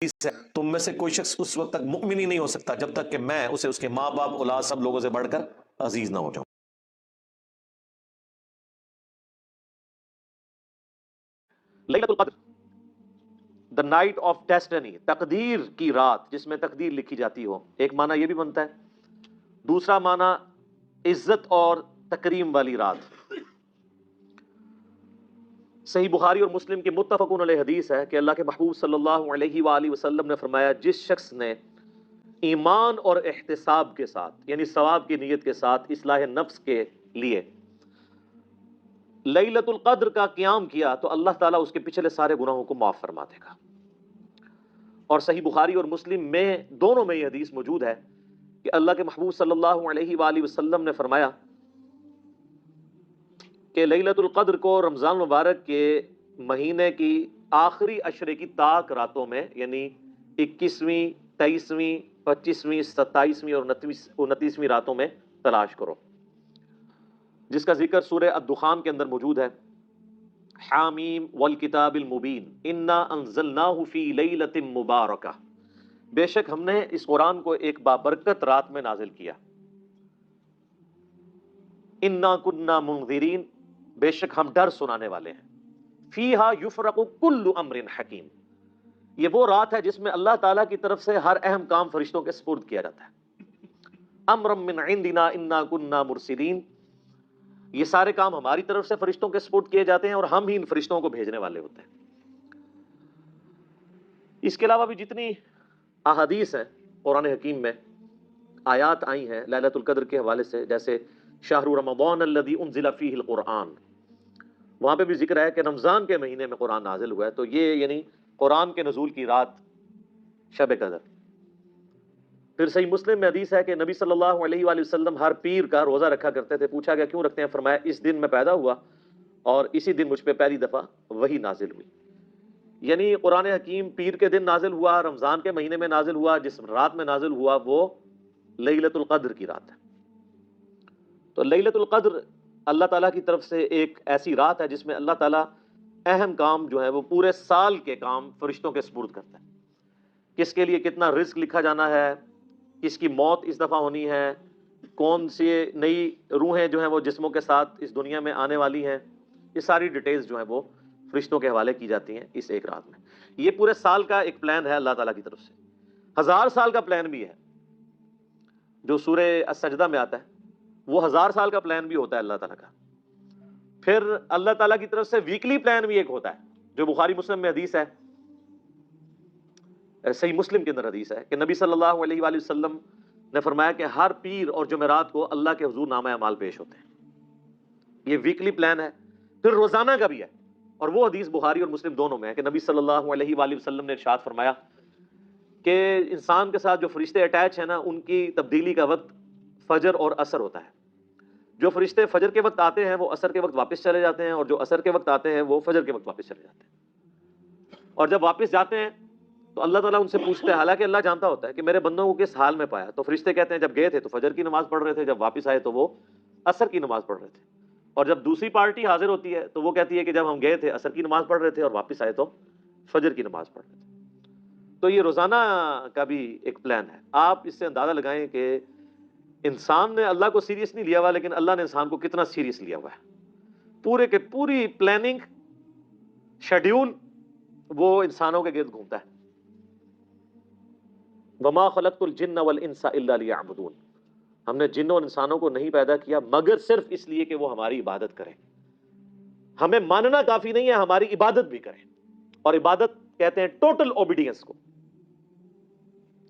ہے تم میں سے کوئی شخص اس وقت تک مؤمن ہی نہیں ہو سکتا جب تک کہ میں اسے اس کے ماں باپ اولاد سب لوگوں سے بڑھ کر عزیز نہ ہو جاؤں. لیلۃ القدر، دا نائٹ آف ڈیسٹنی، تقدیر کی رات جس میں تقدیر لکھی جاتی ہو، ایک معنی یہ بھی بنتا ہے. دوسرا معنی عزت اور تکریم والی رات. صحیح بخاری اور مسلم کی متفقون علیہ حدیث ہے کہ اللہ کے محبوب صلی اللہ علیہ وآلہ وسلم نے فرمایا، جس شخص نے ایمان اور احتساب کے ساتھ یعنی ثواب کی نیت کے ساتھ اصلاح نفس کے لیے لیلۃ القدر کا قیام کیا تو اللہ تعالیٰ اس کے پچھلے سارے گناہوں کو معاف فرما دے گا. اور صحیح بخاری اور مسلم میں دونوں میں یہ حدیث موجود ہے کہ اللہ کے محبوب صلی اللہ علیہ وآلہ وسلم نے فرمایا کہ لیلۃ القدر کو رمضان مبارک کے مہینے کی آخری عشرے کی طاق راتوں میں یعنی 21ویں 23ویں 25ویں 27ویں اور 29ویں راتوں میں تلاش کرو، جس کا ذکر سورہ الدخان کے اندر موجود ہے. حامیم والکتاب المبین انا انزلناہ فی لیلۃ مبارکہ، بے شک ہم نے اس قرآن کو ایک بابرکت رات میں نازل کیا. انا کننا منذرین، بے شک ہم ڈر سنانے والے ہیں. فیہا یفرق کل امر حکیم، یہ وہ رات ہے جس میں اللہ تعالیٰ کی طرف سے ہر اہم کام فرشتوں کے سپرد کیا جاتا ہے. امرا من عندنا انا کننا مرسلین، یہ سارے کام ہماری طرف سے فرشتوں کے سپرد کیے جاتے ہیں اور ہم ہی ان فرشتوں کو بھیجنے والے ہوتے ہیں. اس کے علاوہ بھی جتنی احادیث ہیں قرآن حکیم میں آیات آئی ہیں لیلۃ القدر کے حوالے سے، جیسے شہر رمضان الذی انزل فیہ القرآن، وہاں پہ بھی ذکر ہے کہ رمضان کے مہینے میں قرآن نازل ہوا ہے، تو یہ یعنی قرآن کے نزول کی رات شب قدر. پھر صحیح مسلم میں حدیث ہے کہ نبی صلی اللہ علیہ وآلہ وسلم ہر پیر کا روزہ رکھا کرتے تھے. پوچھا گیا کیوں رکھتے ہیں؟ فرمایا اس دن میں پیدا ہوا اور اسی دن مجھ پہ پہلی دفعہ وحی نازل ہوئی. یعنی قرآن حکیم پیر کے دن نازل ہوا، رمضان کے مہینے میں نازل ہوا، جس رات میں نازل ہوا وہ لیلۃ القدر کی رات ہے. تو لیلۃ القدر اللہ تعالیٰ کی طرف سے ایک ایسی رات ہے جس میں اللہ تعالیٰ اہم کام جو ہے وہ پورے سال کے کام فرشتوں کے سپرد کرتا ہے. کس کے لیے کتنا رزق لکھا جانا ہے، کس کی موت اس دفعہ ہونی ہے، کون سی نئی روحیں جو ہیں وہ جسموں کے ساتھ اس دنیا میں آنے والی ہیں، یہ ساری ڈیٹیلز جو ہیں وہ فرشتوں کے حوالے کی جاتی ہیں اس ایک رات میں. یہ پورے سال کا ایک پلان ہے اللہ تعالیٰ کی طرف سے. 1000 سال کا پلان بھی ہے جو سورہ السجدہ میں آتا ہے، وہ 1000 سال کا پلان بھی ہوتا ہے اللہ تعالیٰ کا. پھر اللہ تعالیٰ کی طرف سے ویکلی پلان بھی ایک ہوتا ہے جو بخاری مسلم میں حدیث ہے، صحیح مسلم کے اندر حدیث ہے کہ نبی صلی اللہ علیہ وآلہ وسلم نے فرمایا کہ ہر پیر اور جمعرات کو اللہ کے حضور نامہ اعمال پیش ہوتے ہیں. یہ ویکلی پلان ہے. پھر روزانہ کا بھی ہے، اور وہ حدیث بخاری اور مسلم دونوں میں ہے کہ نبی صلی اللہ علیہ وآلہ وسلم نے ارشاد فرمایا کہ انسان کے ساتھ جو فرشتے اٹیچ ہیں نا، ان کی تبدیلی کا وقت فجر اور عصر ہوتا ہے. جو فرشتے فجر کے وقت آتے ہیں وہ عصر کے وقت واپس چلے جاتے ہیں، اور جو عصر کے وقت آتے ہیں وہ فجر کے وقت واپس چلے جاتے ہیں. اور جب واپس جاتے ہیں تو اللہ تعالیٰ ان سے پوچھتے ہیں، حالانکہ اللہ جانتا ہوتا ہے کہ میرے بندوں کو کس حال میں پایا. تو فرشتے کہتے ہیں جب گئے تھے تو فجر کی نماز پڑھ رہے تھے، جب واپس آئے تو وہ عصر کی نماز پڑھ رہے تھے. اور جب دوسری پارٹی حاضر ہوتی ہے تو وہ کہتی ہے کہ جب ہم گئے تھے عصر کی نماز پڑھ رہے تھے اور واپس آئے تو فجر کی نماز پڑھ رہے تھے. تو یہ روزانہ کا بھی ایک پلان ہے. آپ اس سے اندازہ لگائیں کہ انسان نے اللہ کو سیریس نہیں لیا ہوا، لیکن اللہ نے انسان کو کتنا سیریس لیا ہوا ہے. پورے کے پوری پلاننگ شیڈیول وہ انسانوں کے گرد گھومتا ہے. وما خلقت الجن والانس الا لیعبدون، ہم نے جنوں اور انسانوں کو نہیں پیدا کیا مگر صرف اس لیے کہ وہ ہماری عبادت کریں. ہمیں ماننا کافی نہیں ہے، ہماری عبادت بھی کریں. اور عبادت کہتے ہیں ٹوٹل اوبیڈینس کو.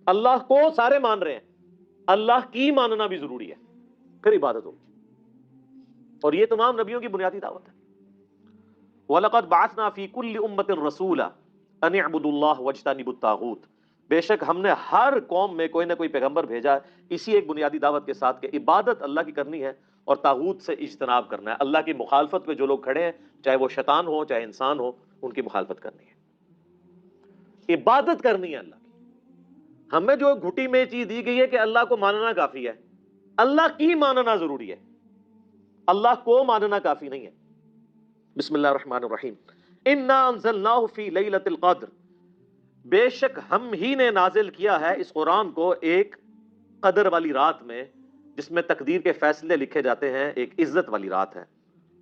اللہ کو سارے مان رہے ہیں، اللہ کی ماننا بھی ضروری ہے، پھر عبادت ہوگی. اور یہ تمام نبیوں کی بنیادی دعوت ہے. وَلَقَدْ بَعَثْنَا فِي كُلِّ أُمَّةٍ رَسُولًا أَنِ اعْبُدُوا اللَّهَ وَاجْتَنِبُوا الطَّاغُوتَ، بے شک ہم نے ہر قوم میں کوئی نہ کوئی پیغمبر بھیجا اسی ایک بنیادی دعوت کے ساتھ کہ عبادت اللہ کی کرنی ہے اور طاغوت سے اجتناب کرنا ہے. اللہ کی مخالفت پہ جو لوگ کھڑے ہیں، چاہے وہ شیطان ہو چاہے انسان ہو، ان کی مخالفت کرنی ہے، عبادت کرنی ہے اللہ کی. ہمیں جو گھٹی میں چیز دی گئی ہے کہ اللہ کو ماننا کافی ہے، اللہ کی ماننا ضروری ہے، اللہ کو ماننا کافی نہیں ہے. بسم اللہ الرحمن الرحیم. انا انزلناہ فی لیلۃ القدر، بے شک ہم ہی نے نازل کیا ہے اس قرآن کو ایک قدر والی رات میں جس میں تقدیر کے فیصلے لکھے جاتے ہیں، ایک عزت والی رات ہے۔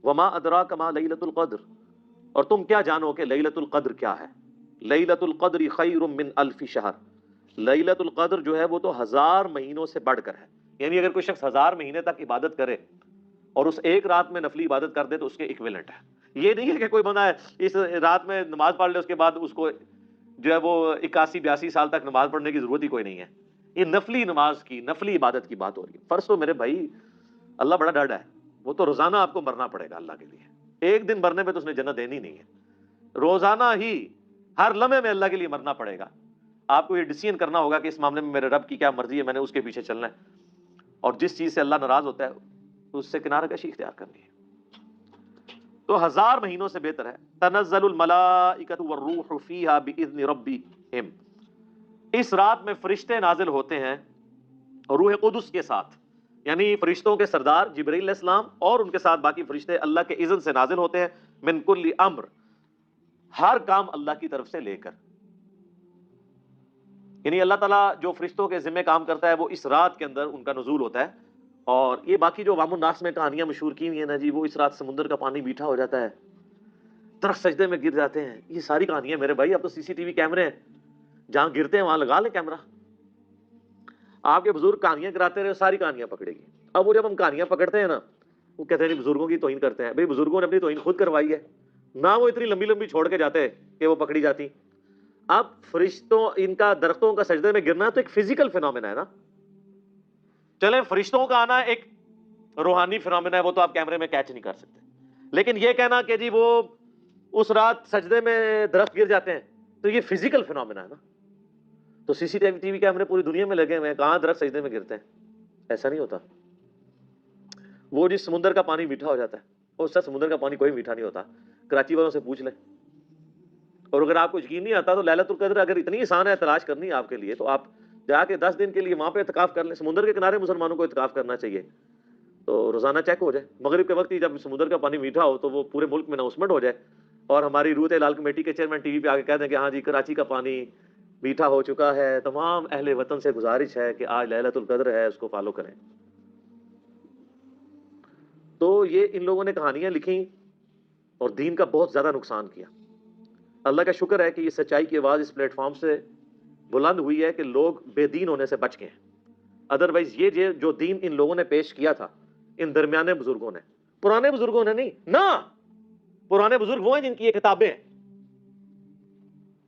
وما ادراک ما لیلۃ القدر، اور تم کیا جانو کہ لیلۃ القدر کیا ہے؟ لیلۃ القدر خیر من الف شہر، لیلۃ القدر جو ہے وہ تو 1000 مہینوں سے بڑھ کر ہے۔ یعنی اگر کوئی شخص 1000 مہینے تک عبادت کرے اور اس ایک رات میں نفلی عبادت کر دے تو اس کے ایکویلنٹ ہے۔ یہ نہیں ہے کہ کوئی بندہ ہے اس رات میں نماز پڑھ لے اس کے بعد اس کو جو ہے وہ 81-82 سال تک نماز پڑھنے کی ضرورت ہی کوئی نہیں ہے۔ یہ نفلی نماز کی، نفلی عبادت کی بات ہو رہی ہے۔ فرض تو میرے بھائی اللہ بڑا ڈاڈا ہے، وہ تو روزانہ آپ کو مرنا پڑے گا اللہ کے لیے، ایک دن مرنے پہ تو اس نے جنت دینی نہیں ہے، روزانہ ہی ہر لمحے میں اللہ کے لیے مرنا پڑے گا۔ آپ کو یہ ڈیسیژن کرنا ہوگا کہ اس معاملے میں میرے رب کی کیا مرضی ہے، میں نے اس کے پیچھے چلنا ہے، اور جس چیز سے اللہ ناراض ہوتا ہے اس سے کنارہ کشی اختیار کرنی ہے۔ تو 1000 مہینوں سے بہتر ہے۔ تنزل الملائکۃ والروح فیہا باذن ربہم، اس رات میں فرشتے نازل ہوتے ہیں روح قدس کے ساتھ، یعنی فرشتوں کے سردار جبرائیل علیہ السلام اور ان کے ساتھ باقی فرشتے اللہ کے اذن سے نازل ہوتے ہیں، من کل امر، ہر کام اللہ کی طرف سے لے کر۔ یعنی اللہ تعالیٰ جو فرشتوں کے ذمہ کام کرتا ہے وہ اس رات کے اندر ان کا نزول ہوتا ہے۔ اور یہ باقی جو عوام الناس میں کہانیاں مشہور کی ہوئی ہیں نا جی، وہ اس رات سمندر کا پانی میٹھا ہو جاتا ہے، درخت سجدے میں گر جاتے ہیں، یہ ساری کہانیاں میرے بھائی، اب تو سی سی ٹی وی کیمرے ہیں، جہاں گرتے ہیں وہاں لگا لیں کیمرہ، آپ کے بزرگ کہانیاں کراتے رہے ساری کہانیاں پکڑے گی۔ اب وہ جب ہم کہانیاں پکڑتے ہیں نا، وہ کہتے ہیں بزرگوں کی توہین کرتے ہیں۔ بھئی بزرگوں نے اپنی توہین خود کروائی ہے، نہ وہ اتنی لمبی لمبی چھوڑ کے جاتے کہ وہ پکڑی جاتی۔ اب فرشتوں ان کا درختوں کا سجدے میں گرنا تو ایک فزیکل فینومینا ہے نا، چلیں فرشتوں کا آنا ایک روحانی فینومینا ہے، وہ تو آپ کیمرے میں کیچ نہیں کر سکتے، لیکن یہ کہنا کہ جی وہ اس رات سجدے میں درخت گر جاتے ہیں تو یہ فزیکل فینومینا ہے نا۔ تو سی سی ٹی وی کیمرے پوری دنیا میں لگے ہوئے ہیں، کہاں درخت سجدے میں گرتے ہیں؟ ایسا نہیں ہوتا۔ وہ جس سمندر کا پانی میٹھا ہو جاتا ہے، اس سے سمندر کا پانی کوئی میٹھا نہیں ہوتا، کراچی والوں سے پوچھ لیں۔ اور اگر آپ کو یقین نہیں آتا تو لیلۃ القدر اگر اتنی آسان ہے تلاش کرنی ہے آپ کے لیے، تو آپ جا کے 10 دن کے لیے وہاں پہ اعتکاف کر لیں۔ سمندر کے کنارے مسلمانوں کو اعتکاف کرنا چاہیے، تو روزانہ چیک ہو جائے، مغرب کے وقت ہی جب سمندر کا پانی میٹھا ہو تو وہ پورے ملک میں اناؤنسمنٹ ہو جائے، اور ہماری روت لال کمیٹی کے چیئرمین ٹی وی پہ آ کے کہہ دیں کہ ہاں جی کراچی کا پانی میٹھا ہو چکا ہے، تمام اہل وطن سے گزارش ہے کہ آج لیلۃ القدر ہے، اس کو فالو کریں۔ تو یہ ان لوگوں نے کہانیاں لکھی اور دین کا بہت زیادہ نقصان کیا۔ اللہ کا شکر ہے کہ یہ سچائی کی آواز اس پلیٹ فارم سے بلند ہوئی ہے کہ لوگ بے دین ہونے سے بچ گئے ہیں۔ ادروائز یہ جو دین ان لوگوں نے پیش کیا تھا، ان درمیانے بزرگوں نے، پرانے بزرگوں نے نہیں نا، پرانے بزرگ وہ ہیں جن کی یہ کتابیں ہیں،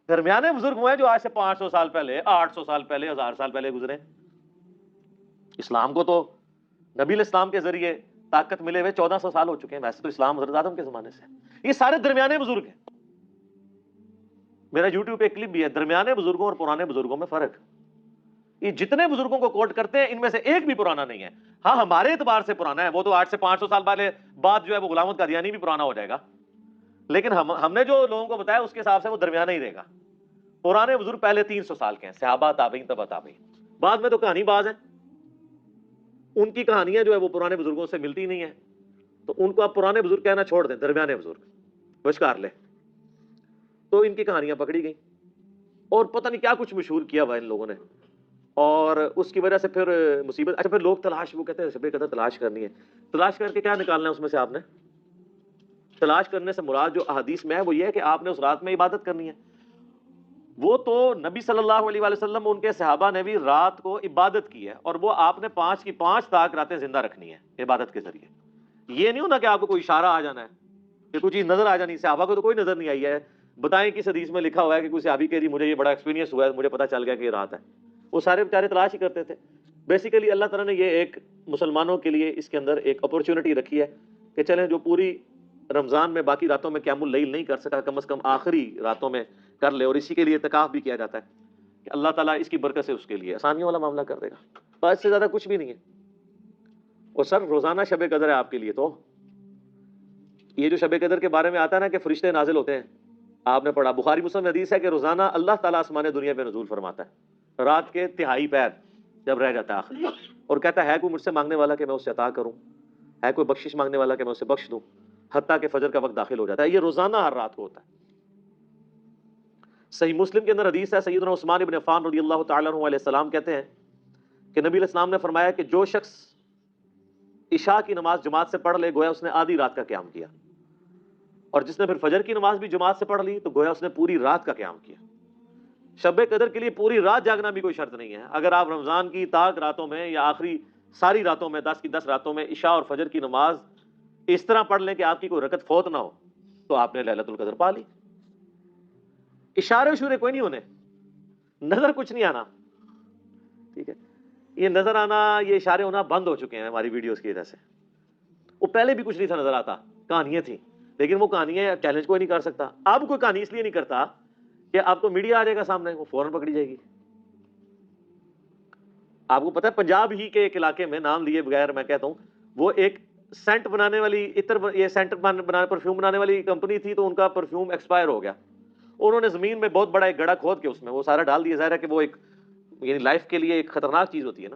درمیانے بزرگ وہ ہیں جو آج سے 500 سال پہلے، 800 سال پہلے، 1000 سال پہلے گزرے۔ اسلام کو تو نبی علیہ السلام کے ذریعے طاقت ملے ہوئے 1400 سال ہو چکے ہیں، ویسے تو اسلام حضرت آدم کے زمانے سے۔ یہ سارے درمیانے بزرگ ہیں۔ میرا یوٹیوب پہ کلپ بھی ہے، درمیانے بزرگوں اور پرانے بزرگوں میں فرق۔ یہ جتنے بزرگوں کو کوٹ کرتے ہیں ان میں سے ایک بھی پرانا نہیں ہے۔ ہاں ہمارے اعتبار سے پرانا ہے، وہ تو 8 سے 500 سال پہلے بعد جو ہے وہ غلام احمد قادیانی بھی پرانا ہو جائے گا، لیکن ہم نے جو لوگوں کو بتایا اس کے حساب سے وہ درمیانہ ہی رہے گا۔ پرانے بزرگ پہلے 300 سال کے ہیں، صحابہ تابعین تبع تابعین، بعد میں تو کہانی باز ہیں، ان کی کہانیاں جو ہے وہ پرانے بزرگوں سے ملتی نہیں ہیں، تو ان کو آپ پرانے بزرگ کہنا چھوڑ دیں، درمیانے بزرگ وشکار لیں۔ تو ان کی کہانیاں پکڑی گئی اور پتہ نہیں کیا کچھ مشہور کیا ہوا ان لوگوں نے، اور اس کی وجہ سے پھر مصیبت۔ اچھا پھر لوگ تلاش، وہ کہتے ہیں شب قدر تلاش کرنی ہے، تلاش کر کے کیا نکالنا ہے اس میں سے؟ آپ نے تلاش کرنے سے مراد جو احادیث میں ہے وہ یہ ہے کہ آپ نے اس رات میں عبادت کرنی ہے۔ وہ تو نبی صلی اللہ علیہ وآلہ وسلم ان کے صحابہ نے بھی رات کو عبادت کی ہے، اور وہ آپ نے 5 کی 5 تک راتیں زندہ رکھنی ہے عبادت کے ذریعے۔ یہ نہیں ہونا کہ آپ کو کوئی اشارہ آ جانا ہے کہ کوئی چیز نظر آ جانی۔ صحابہ کو تو کوئی نظر نہیں آئی ہے، بتائیں کس حدیث میں لکھا ہوا ہے کہ کوئی صحابی کہ جی مجھے یہ بڑا ایکسپیرینس ہوا ہے، مجھے پتہ چل گیا کہ یہ رات ہے؟ وہ سارے بیچارے تلاش ہی کرتے تھے۔ بیسیکلی اللہ تعالیٰ نے یہ ایک مسلمانوں کے لیے اس کے اندر ایک اپرچونٹی رکھی ہے کہ چلیں جو پوری رمضان میں باقی راتوں میں قیام اللیل نہیں کر سکا، کم از کم آخری راتوں میں کر لے، اور اسی کے لیے اعتکاف بھی کیا جاتا ہے کہ اللہ تعالیٰ اس کی برکت سے اس کے لیے آسانیوں والا معاملہ کر دے گا۔ بس اس سے زیادہ کچھ بھی نہیں ہے۔ اور سر روزانہ شب قدر ہے آپ کے لیے، تو یہ جو شب قدر کے بارے میں آتا ہے نا کہ فرشتے نازل ہوتے ہیں، آپ نے پڑھا بخاری مسلم میں حدیث ہے کہ روزانہ اللہ تعالیٰ آسمان دنیا پہ نزول فرماتا ہے رات کے تہائی پیر جب رہ جاتا ہے آخر، اور کہتا ہے کوئی مجھ سے مانگنے والا کہ میں اسے عطا کروں، ہے کوئی بخشش مانگنے والا کہ میں اسے بخش دوں، حتیٰ کہ فجر کا وقت داخل ہو جاتا ہے۔ یہ روزانہ ہر رات کو ہوتا ہے۔ صحیح مسلم کے اندر حدیث ہے، سیدنا عثمان ابن عفان رضی اللہ تعالیٰ عنہ علیہ السلام کہتے ہیں کہ نبی علیہ السلام نے فرمایا کہ جو شخص عشاء کی نماز جماعت سے پڑھ لے گویا اس نے آدھی رات کا قیام کیا، اور جس نے پھر فجر کی نماز بھی جماعت سے پڑھ لی تو گویا اس نے پوری رات کا قیام کیا۔ شب قدر کے لیے پوری رات جاگنا بھی کوئی شرط نہیں ہے۔ اگر آپ رمضان کی تاک راتوں میں یا آخری ساری راتوں میں 10 کی 10 راتوں میں عشاء اور فجر کی نماز اس طرح پڑھ لیں کہ آپ کی کوئی رکعت فوت نہ ہو تو آپ نے ليلۃ القدر پا لی۔ اشارے اشورے کوئی نہیں ہونے، نظر کچھ نہیں آنا، ٹھیک ہے؟ یہ نظر آنا، یہ اشارے ہونا بند ہو چکے ہیں ہماری ویڈیوز کی وجہ سے۔ وہ پہلے بھی کچھ نہیں تھا نظر آتا، کہانیاں تھیں، لیکن وہ کہانیاں چیلنج کوئی نہیں کر سکتا۔ اب کوئی کہانی اس لیے نہیں کرتا کہ اب تو میڈیا آ جائے گا سامنے، وہ فوراً پکڑی جائے گی۔ آپ کو پتہ ہے پنجاب ہی کے ایک علاقے میں، نام لیے بغیر میں کہتا ہوں، وہ ایک سینٹ بنانے والی یہ سینٹ بنانے پرفیوم بنانے والی کمپنی تھی، تو ان کا پرفیوم ایکسپائر ہو گیا۔ انہوں نے زمین میں بہت بڑا ایک گڑھا کھود کے اس میں وہ سارا ڈال دیا۔ ظاہر ہے کہ وہ ایک یعنی لائف کے لیے ایک خطرناک چیز ہوتی ہے نا۔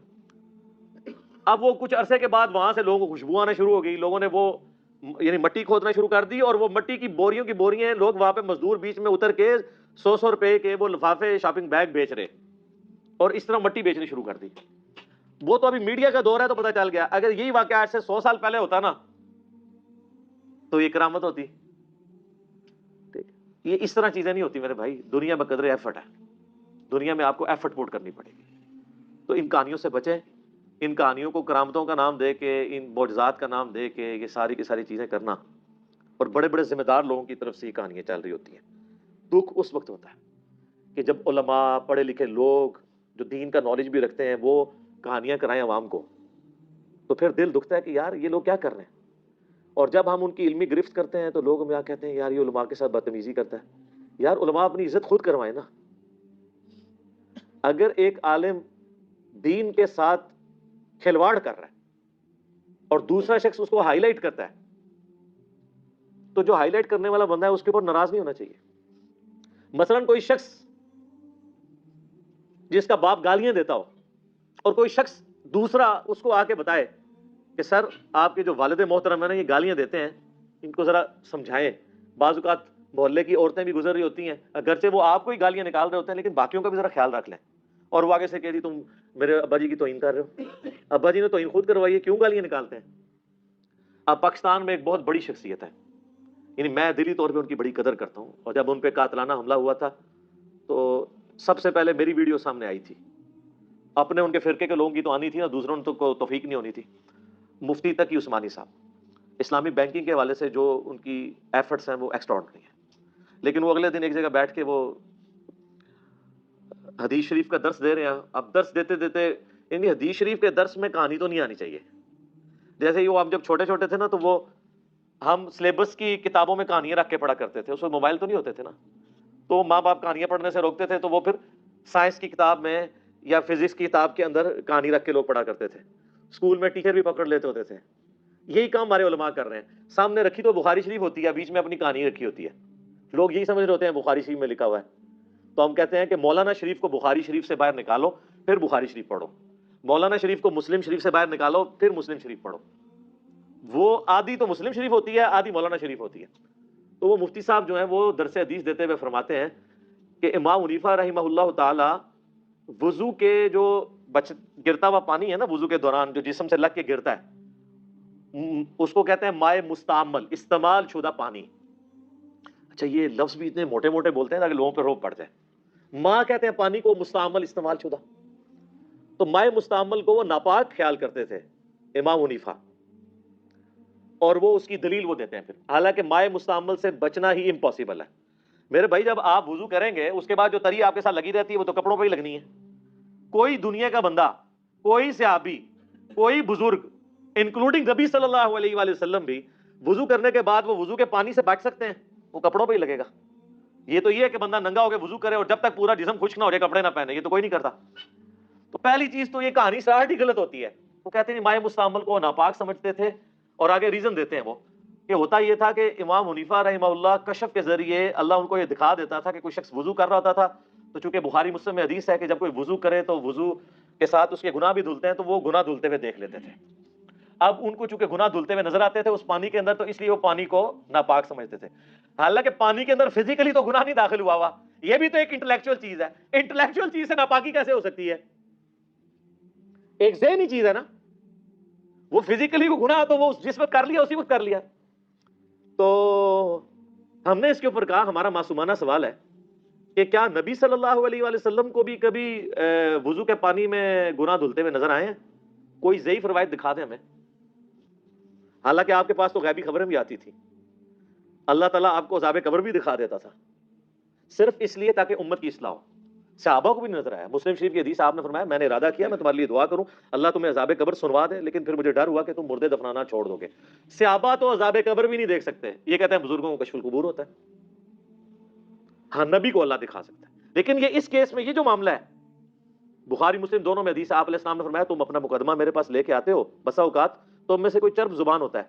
اب وہ کچھ عرصے کے بعد وہاں سے لوگوں کو خوشبو آنا شروع ہو گئی، لوگوں نے وہ یعنی مٹی کھودنا شروع کر دی، اور وہ مٹی کی بوریوں کی بوریاں لوگ وہاں پہ مزدور بیچ میں اتر کے 100 روپے کے وہ لفافے شاپنگ بیگ بیچ رہے، اور اس طرح مٹی بیچنی شروع کر دی۔ وہ تو ابھی میڈیا کا دور ہے تو پتہ چل گیا، اگر یہی واقعہ آج سے 100 سال پہلے ہوتا نا تو یہ کرامت ہوتی۔ یہ اس طرح چیزیں نہیں ہوتی میرے بھائی، دنیا بقدر ایفرٹ ہے، دنیا میں آپ کو ایفرٹ پوٹ کرنی پڑے گی۔ تو ان کہانیوں سے بچیں، ان کہانیوں کو کرامتوں کا نام دے کے، ان معجزات کا نام دے کے یہ ساری کی ساری چیزیں کرنا، اور بڑے بڑے ذمہ دار لوگوں کی طرف سے یہ کہانیاں چل رہی ہوتی ہیں۔ دکھ اس وقت ہوتا ہے کہ جب علماء، پڑھے لکھے لوگ جو دین کا نالج بھی رکھتے ہیں وہ کہانیاں کرائیں عوام کو، تو پھر دل دکھتا ہے کہ یار یہ لوگ کیا کر رہے ہیں۔ اور جب ہم ان کی علمی گرفت کرتے ہیں تو لوگ ہمیں کہتے ہیں یار یہ علماء کے ساتھ بدتمیزی کرتا ہے۔ یار علماء اپنی عزت خود کروائیں نا۔ اگر ایک عالم دین کے ساتھ کھلواڑ کر رہا ہے اور دوسرا شخص اس کو ہائی لائٹ کرتا ہے، تو جو ہائی لائٹ کرنے والا بندہ ہے اس کے اوپر ناراض نہیں ہونا چاہیے۔ مثلا کوئی شخص جس کا باپ گالیاں دیتا ہو اور کوئی شخص دوسرا اس کو آ کے بتائے کہ سر آپ کے جو والد محترم ہیں نا یہ گالیاں دیتے ہیں، ان کو ذرا سمجھائیں۔ بعض اوقات محلے کی عورتیں بھی گزر رہی ہوتی ہیں، اگرچہ وہ آپ کو ہی گالیاں نکال رہے ہوتے ہیں لیکن باقیوں کا بھی ذرا خیال رکھ لیں، اور وہ آگے سے کہہ دی تم میرے ابا جی کی توہین کر رہے ہو۔ ابا جی نے توہین خود کروائی ہے، کیوں گالیاں نکالتے ہیں؟ اب پاکستان میں ایک بہت بڑی شخصیت ہے، یعنی میں دلی طور پہ ان کی بڑی قدر کرتا ہوں، اور جب ان پہ قاتلانہ حملہ ہوا تھا تو سب سے پہلے میری ویڈیو سامنے آئی تھی۔ اپنے ان کے فرقے کے لوگوں کی تو آنی تھی نا، دوسروں نے تو توفیق نہیں ہونی تھی۔ مفتی تقی عثمانی صاحب اسلامی بینکنگ کے حوالے سے جو ان کی ایفرٹس ہیں وہ ایکسٹراڈنری ہیں، لیکن وہ اگلے دن ایک جگہ بیٹھ کے وہ حدیث شریف کا درس دے رہے ہیں۔ اب درس دیتے دیتے یعنی حدیث شریف کے درس میں کہانی تو نہیں آنی چاہیے۔ جیسے ہی وہ ہم جب چھوٹے چھوٹے تھے نا تو وہ ہم سلیبس کی کتابوں میں کہانیاں رکھ کے پڑھا کرتے تھے، اس وقت موبائل تو نہیں ہوتے تھے نا، تو ماں باپ کہانیاں پڑھنے سے روکتے تھے، تو وہ پھر سائنس کی کتاب میں یا فزکس کی کتاب کے اندر کہانی رکھ کے لوگ پڑھا کرتے تھے۔ اسکول میں ٹیچر بھی پکڑ لیتے ہوتے تھے۔ یہی کام ہمارے علماء کر رہے ہیں، سامنے رکھی تو بخاری شریف ہوتی ہے، بیچ میں اپنی کہانی رکھی ہوتی ہے، لوگ یہی سمجھ رہے ہوتے ہیں بخاری شریف میں لکھا ہوا ہے۔ تو ہم کہتے ہیں کہ مولانا شریف کو بخاری شریف سے باہر نکالو پھر بخاری شریف پڑھو، مولانا شریف کو مسلم شریف سے باہر نکالو پھر مسلم شریف پڑھو۔ وہ آدھی تو مسلم شریف ہوتی ہے، آدھی مولانا شریف ہوتی ہے۔ تو وہ مفتی صاحب جو ہیں وہ درس حدیث دیتے ہوئے فرماتے ہیں کہ امام حنیفہ رحمہ اللہ تعالی وضو کے جو گرتا ہوا پانی ہے نا وضو کے دوران جو جسم سے لگ کے گرتا ہے، اس کو کہتے ہیں مائع مستعمل، استعمال شدہ پانی۔ اچھا یہ لفظ بھی اتنے موٹے موٹے بولتے ہیں تاکہ لوگوں پہ روب پڑ جائے۔ ماں کہتے ہیں پانی کو، مستعمل استعمال شدہ، تو مائع مستعمل کو وہ ناپاک خیال کرتے تھے امام حنیفہ، اور وہ اس کی دلیل وہ دیتے ہیں پھر، حالانکہ مائع مستعمل سے بچنا ہی امپاسبل ہے۔ میرے بھائی جب آپ وضو کریں گے اس کے بعد جو تری آپ کے ساتھ لگی رہتی ہے وہ تو کپڑوں پہ ہی لگنی ہے۔ کوئی دنیا کا بندہ، کوئی صحابی، کوئی بزرگ انکلوڈنگ نبی صلی اللہ علیہ وآلہ وسلم بھی وضو کرنے کے بعد وہ وضو کے پانی سے بچ سکتے ہیں؟ وہ کپڑوں پہ ہی لگے گا۔ یہ تو یہ ہے کہ بندہ ننگا ہو کے وضو کرے اور جب تک پورا جسم خشک نہ ہو جائے کپڑے نہ پہنے، یہ تو کوئی نہیں کرتا۔ تو پہلی چیز تو یہ کہانی سٹارٹ ہی غلط ہوتی ہے۔ وہ کہتے ہیں مائع مستعمل کو ناپاک سمجھتے تھے، اور آگے ریزن دیتے ہیں وہ کہ ہوتا یہ تھا کہ امام حنیفہ رحمہ اللہ کشف کے ذریعے اللہ ان کو یہ دکھا دیتا تھا کہ کوئی شخص وضو کر رہا ہوتا تھا، تو چونکہ بخاری مسلم میں حدیث ہے کہ جب کوئی وضو کرے تو وضو کے ساتھ اس کے گناہ بھی دھلتے ہیں، تو وہ گناہ دھلتے ہوئے دیکھ لیتے تھے۔ اب ان کو چونکہ گناہ دھلتے ہوئے نظر آتے تھے اس پانی کے اندر، تو اس لیے وہ پانی کو ناپاک سمجھتے تھے، حالانکہ پانی کے اندر فزیکلی تو گناہ نہیں داخل ہوا ہوا، یہ بھی تو ایک انٹلیکچوئل چیز ہے. انٹلیکچوئل چیز سے ناپاکی کیسے ہو سکتی ہے؟ ایک ذہنی چیز ہے نا. وہ فزیکلی وہ گناہ تو وہ جس وقت کر لیا اسی وقت کر لیا. تو ہم نے اس کے اوپر کہا ہمارا معصومانہ سوال ہے کہ کیا نبی صلی اللہ علیہ وآلہ وسلم کو بھی کبھی وضو کے پانی میں گناہ دھلتے ہوئے نظر آئے ہیں؟ کوئی ضعیف روایت دکھا دیں ہمیں. حالانکہ آپ کے پاس تو غیبی خبریں بھی آتی تھی. اللہ تعالیٰ آپ کو عذاب قبر بھی دکھا دیتا تھا صرف اس لیے تاکہ امت کی اصلاح ہو. صحابہ کو بھی نظر آیا. مسلم شریف کی حدیث آپ نے فرمایا میں نے ارادہ کیا میں تمہارے لیے دعا کروں اللہ تمہیں عذاب قبر سنوا دے، لیکن پھر مجھے ڈر ہوا کہ تم مردے دفنانا چھوڑ دو گے. صحابہ تو عذاب قبر بھی نہیں دیکھ سکتے، یہ کہتے ہیں بزرگوں کو کشف القبور ہوتا ہے. ہاں نبی کو اللہ دکھا سکتا ہے. لیکن یہ اس کیس میں یہ جو معاملہ ہے بخاری مسلم دونوں میں حدیث آپ علیہ السلام نے فرمایا تم اپنا مقدمہ میرے پاس لے کے آتے ہو، بسا اوقات تم میں سے کوئی چرب زبان ہوتا ہے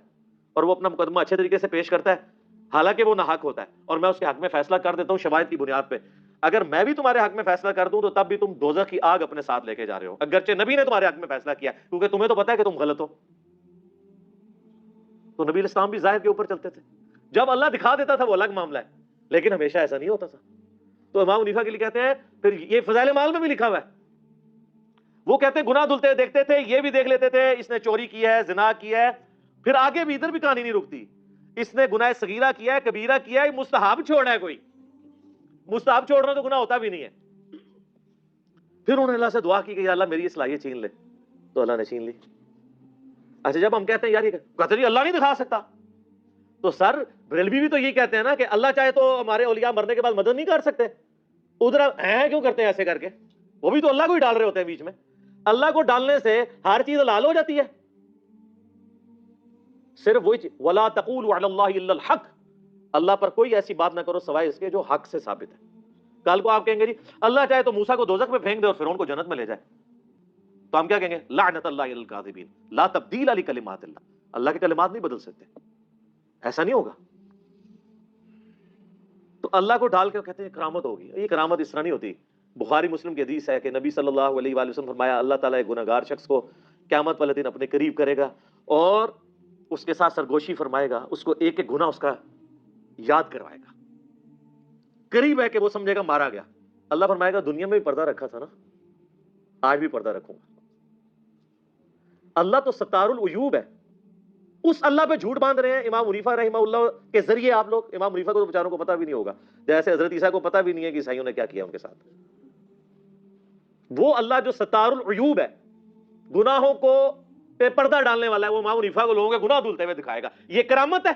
اور وہ اپنا مقدمہ اچھے طریقے سے پیش کرتا ہے حالانکہ وہ ناحق ہوتا ہے، اور میں اس کے حق میں فیصلہ کر دیتا ہوں شواہد کی بنیاد پہ. اگر میں بھی تمہارے حق میں فیصلہ کر دوں تو تب بھی تم دوزخ کی آگ اپنے ساتھ لے کے جا رہے ہو، اگرچہ نبی نے تمہارے حق میں فیصلہ کیا کیونکہ تمہیں تو پتا ہے کہ تم غلط ہو. تو نبی علیہ السلام بھی ظاہر کے اوپر چلتے تھے. جب اللہ دکھا دیتا تھا وہ الگ معاملہ ہے، لیکن ہمیشہ ایسا نہیں ہوتا تھا. تو امام حنیفہ کے لیے کہتے ہیں پھر یہ فضائل مال میں بھی لکھا ہوا ہے. وہ کہتے ہیں گناہ دھلتے دیکھتے تھے، یہ بھی دیکھ لیتے تھے اس نے چوری کیا ہے، زنا کیا ہے، پھر آگے بھی ادھر بھی کہانی نہیں رکتی. اس نے گناہ صغیرہ کیا ہے، کبیرہ کیا ہے، مستحب چھوڑنا ہے. کوئی مستحب چھوڑنا تو گناہ ہوتا بھی نہیں ہے. پھر انہوں نے اللہ سے دعا کی کہ یا اللہ میری صلاحیت چھین لے، تو اللہ نے چھین لی. اچھا جب ہم کہتے ہیں یار یہ کہتے ہیں اللہ نہیں دکھا سکتا، تو سر بریلوی بھی تو یہی کہتے ہیں نا کہ اللہ چاہے تو ہمارے اولیاء مرنے کے بعد مدد نہیں کر سکتے. ادھر ہیں کیوں کرتے ہیں ایسے کر کے؟ وہ بھی تو اللہ کو ہی ڈال رہے ہوتے ہیں بیچ میں. اللہ کو ڈالنے سے ہر چیز حلال ہو جاتی ہے. صرف وہی چیز وَلَا تَقُولُوا عَلَى اللَّهِ إِلَّا الْحَقِّ، اللہ پر کوئی ایسی بات نہ کرو سوائے اس کے جو حق سے ثابت ہے. کل کو آپ کہیں گے جی اللہ چاہے تو موسیٰ کو دوزخ میں پھینک دے اور فرعون کو جنت میں لے جائے، تو ہم کیا کہیں گے؟ لعنت اللہ علی الکاذبین لا تبدیل لکلمات اللہ. اللہ کے کلمات نہیں بدل سکتے، ایسا نہیں ہوگا. تو اللہ کو ڈال کے کہتے ہیں کرامت ہوگی. یہ کرامت اس طرح نہیں ہوتی. بخاری مسلم کی حدیث ہے کہ نبی صلی اللہ علیہ وآلہ وسلم فرمایا اللہ تعالیٰ ایک گنہگار شخص کو قیامت والے دن اپنے قریب کرے گا اور اس کے ساتھ سرگوشی فرمائے گا، اس کو ایک ایک گناہ اس کا یاد کروائے گا. قریب ہے کہ وہ سمجھے گا مارا گیا. اللہ فرمائے گا دنیا میں بھی پردہ رکھا تھا نا، آج بھی پردہ رکھوں گا. اللہ تو ستار العیوب ہے. اس اللہ پہ جھوٹ باندھ رہے ہیں امام حنیفہ رحمہ اللہ کے ذریعے. آپ لوگ امام حنیفہ کو تو بیچاروں کو پتہ بھی نہیں ہوگا، جیسے حضرت عیسیٰ کو پتہ بھی نہیں ہے کہ عیسائیوں نے کیا کیا ان کے ساتھ. وہ اللہ جو ستار العیوب ہے، گناہوں کو پہ پردہ ڈالنے والا ہے، وہ امام حنیفہ کو لوگوں کے گناہ دھلتے ہوئے دکھائے گا. یہ کرامت ہے،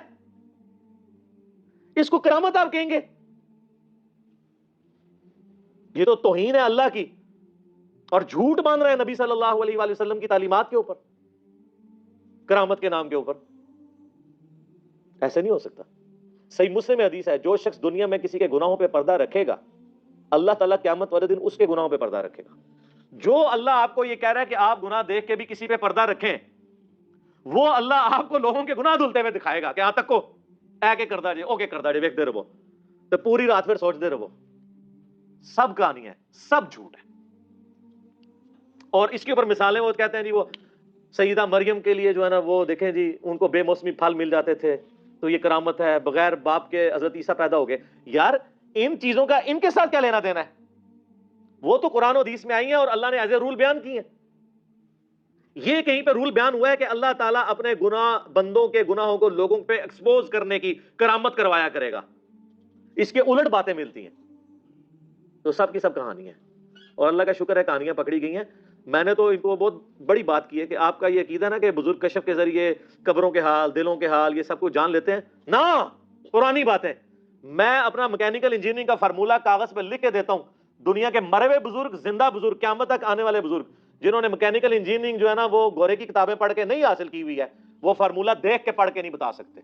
اس کو کرامت آپ کہیں گے؟ یہ تو توہین ہے اللہ کی، اور جھوٹ باندھ رہے ہیں نبی صلی اللہ علیہ وآلہ وسلم کی تعلیمات کے اوپر کرامت کے نام کے اوپر. ایسا نہیں ہو سکتا. صحیح مسلم میں حدیث ہے جو شخص دنیا میں کسی کے گناہوں پہ پردہ رکھے گا اللہ تعالیٰ قیامت والے دن اس کے گناہوں پہ پردہ رکھے گا. جو اللہ آپ کو یہ کہہ رہا ہے کہ آپ گناہ دیکھ کے بھی کسی پہ پردہ رکھیں، وہ اللہ آپ کو لوگوں کے گناہ دھلتے ہوئے دکھائے گا کہ ہاں تک کو اے کے کردہ جے او کے کردہ جے ویکھ دے رہو تو پوری رات پھر سوچ دے رہو. سب کہانی ہے، سب جھوٹ ہے. اور اس کے اوپر مثالیں وہ کہتے ہیں جی وہ سیدہ مریم کے لیے جو ہے نا وہ دیکھیں جی ان کو بے موسمی پھل مل جاتے تھے تو یہ کرامت ہے، بغیر باپ کے حضرت عیسیٰ پیدا ہو گئے. یار ان چیزوں کا ان کے ساتھ کیا لینا دینا ہے؟ وہ تو قرآن و حدیث میں آئی ہیں اور اللہ نے ایز اے رول بیان کی ہیں. یہ کہیں پہ رول بیان ہوا ہے کہ اللہ تعالیٰ اپنے گناہ بندوں کے گناہوں کو لوگوں پہ ایکسپوز کرنے کی کرامت کروایا کرے گا. اس کے الٹ باتیں ملتی ہیں. تو سب کی سب کہانی ہے، اور اللہ کا شکر ہے کہانیاں پکڑی گئی ہیں. میں نے تو ان کو بہت بڑی بات کی ہے کہ آپ کا یہ عقیدہ نا کہ بزرگ کشف کے ذریعے قبروں کے حال، دلوں کے حال، یہ سب کچھ جان لیتے ہیں نا، پرانی باتیں. میں اپنا میکینیکل انجینئرنگ کا فارمولہ کاغذ پہ لکھ کے دیتا ہوں. دنیا کے مرے ہوئے بزرگ، زندہ بزرگ، قیامت تک آنے والے بزرگ جنہوں نے میکینیکل انجینئرنگ جو ہے نا وہ گورے کی کتابیں پڑھ کے نہیں حاصل کی ہوئی ہے، وہ فارمولہ دیکھ کے پڑھ کے نہیں بتا سکتے.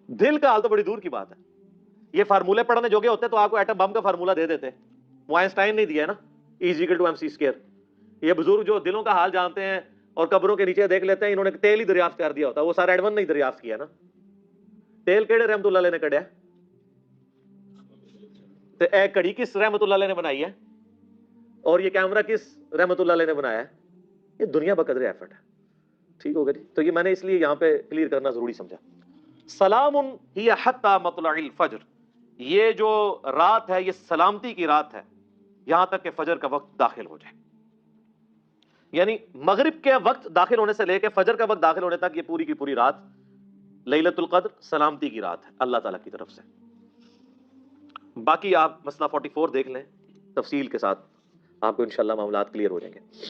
دل کا حال تو بڑی دور کی بات ہے. یہ فارمولے پڑھنے جوگے ہوتے تو آپ کو ایٹم بم کا فارمولہ دے دیتے. وہ آئنسٹائن نہیں دیا ہے نا E=mc². یہ بزرگ جو دلوں کا حال جانتے ہیں اور قبروں کے نیچے دیکھ لیتے ہیں، انہوں نے تیل ہی دریافت کر دیا ہوتا. وہ سارا ایڈون نہیں دریافت کیا نا. تیل کیڑے رحمت اللہ علیہ نے کڑیا تو اے کڑی کس رحمت اللہ علیہ نے بنائی ہے، اور یہ کیمرہ کس رحمت اللہ علیہ نے بنایا ہے؟ یہ دنیا بقدر ایفرٹ ہے. ٹھیک ہوگا جی. تو یہ میں نے اس لیے یہاں پہ کلیئر کرنا ضروری سمجھا. سلام ہی حتی مطلع الفجر، یہ جو رات ہے یہ سلامتی کی رات ہے یہاں تک کہ فجر کا وقت داخل ہو جائے. یعنی مغرب کے وقت داخل ہونے سے لے کے فجر کا وقت داخل ہونے تک یہ پوری کی پوری رات لیلۃ القدر سلامتی کی رات ہے اللہ تعالیٰ کی طرف سے. باقی آپ مسئلہ 44 دیکھ لیں تفصیل کے ساتھ، آپ کو انشاءاللہ معاملات کلیئر ہو جائیں گے.